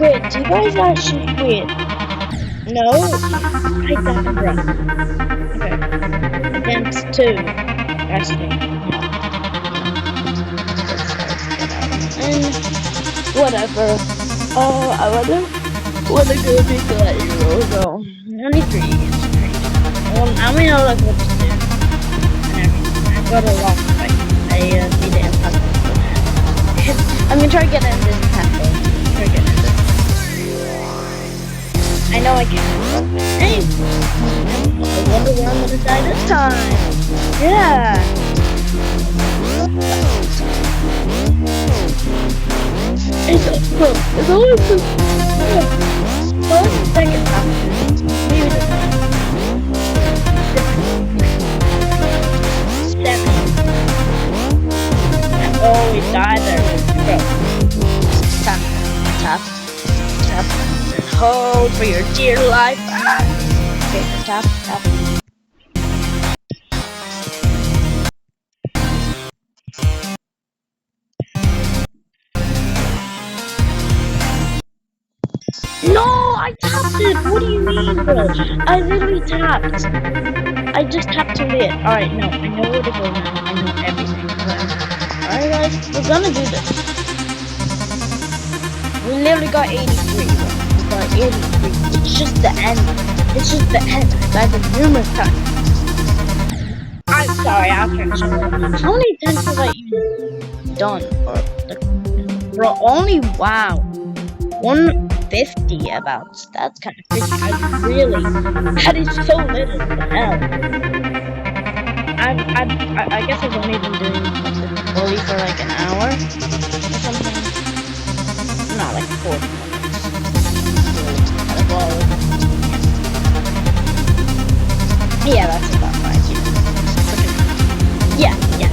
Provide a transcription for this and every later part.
Wait, do you guys actually wait? No? I got it wrong. Okay. Advanced 2. Resting. And whatever. I wanna go big that euro, so only 3 years. Well, I mean, I like what to do. And everything. I've got a lot, right? I need to impact. I'm gonna try to get in this temple. Try to get in this. I know I can. Hey! I wonder where I'm gonna die this time. Yeah! It's always the second half. Maybe the second. Oh, we died there. Bro. Tap, tap, tap, and hold for your dear life. Ah. Okay, tap, tap. No, I tapped it. What do you mean, bro? I literally tapped. I just tapped to it. Alright, no, I know where to go now. I know everything. Alright, guys, we're gonna do this. We literally got 83. We got 83. It's just the end. It's just the end. I've died numerous times. I'm sorry, I'll turn it off. How many times have I even done? Or like, bro, only wow. 150 about. That's kind of crazy. That is so little. What the hell? I guess I've only been doing this fully for like an hour or something. Not like 40 minutes. Yeah, that's about right. Yeah, yeah.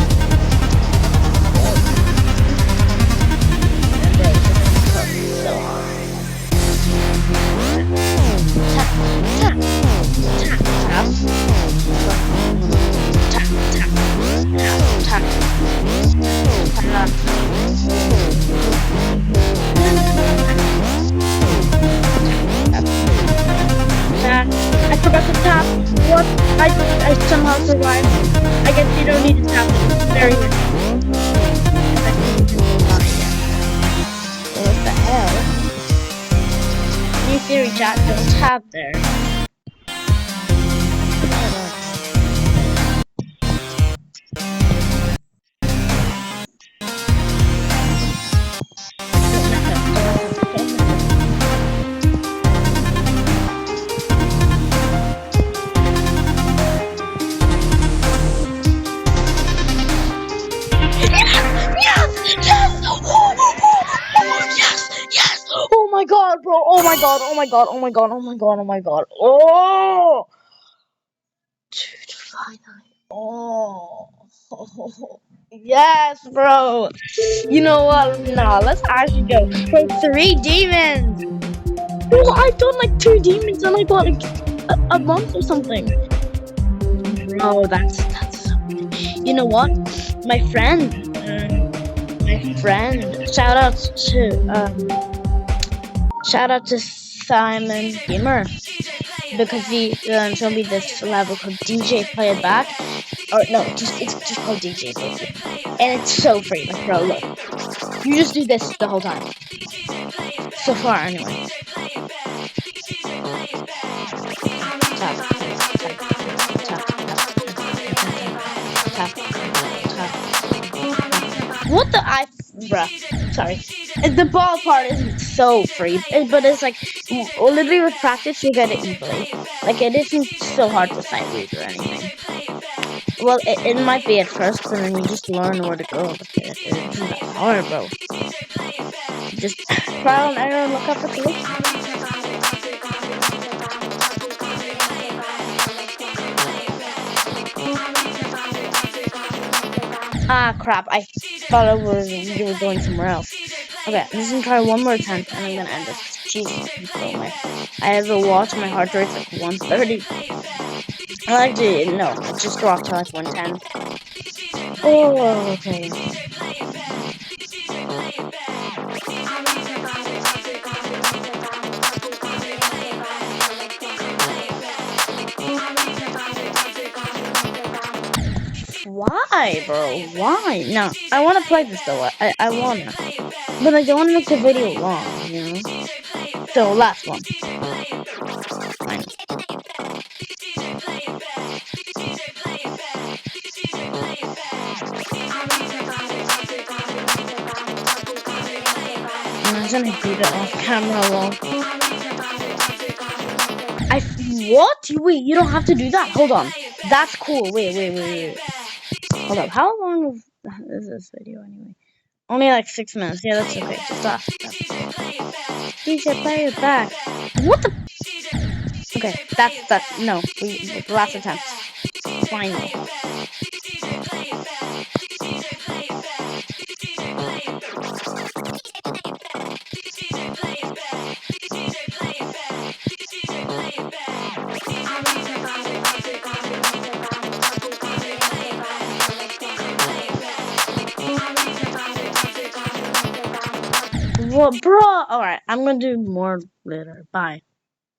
So hard. Tap, tap, tap, tap, tap, tap, tap, tap. I forgot to tap. What? I somehow survived. I guess you don't need to tap it. Very good. What the hell? New theory chat, don't tap there. Oh my god, bro. Oh my god. Oh my god. Oh my god. Oh my god. Oh my god. Oh. Dude, finally. Oh. Yes, bro. You know what? Nah, let's actually go for 3 demons. Bro, I've done like 2 demons and I got like a month or something. Bro, that's so good. You know what? My friend. Shout out to Simon Gamer because he showed me this level called DJ Play It Back, or no, it's just called DJ Play It Back, and it's so free. Like, bro, look, you just do this the whole time. So far, anyway. Tap, tap, tap, tap, tap. What the bruh, sorry. The ball part isn't so free, but it's like, literally with practice you get it easily. Like, it isn't so hard to sight read or anything. Well, it might be at first, but then you just learn where to go. But it isn't that hard, bro. Just trial and error and look up at the list. Ah, crap. I thought you were going somewhere else. Okay, I'm just gonna try one more attempt and I'm gonna end this. Jesus, I have a watch, my heart rate's like 130. Well, actually, no, it just dropped to like 110. Oh, okay. Why, bro? Why? No, I want to play this though. I wanna, but I don't want to make the video long. You know. So last one. Fine. Imagine I beat it off camera lol. What? Wait, you don't have to do that. Hold on. That's cool. Wait. Hold up. How long is this video anyway? Only like 6 minutes. Yeah, that's okay. Stop. DJ, play it back. What the? Okay, that's no. The last attempt. Finally. Well, bro. Alright, I'm gonna do more later. Bye.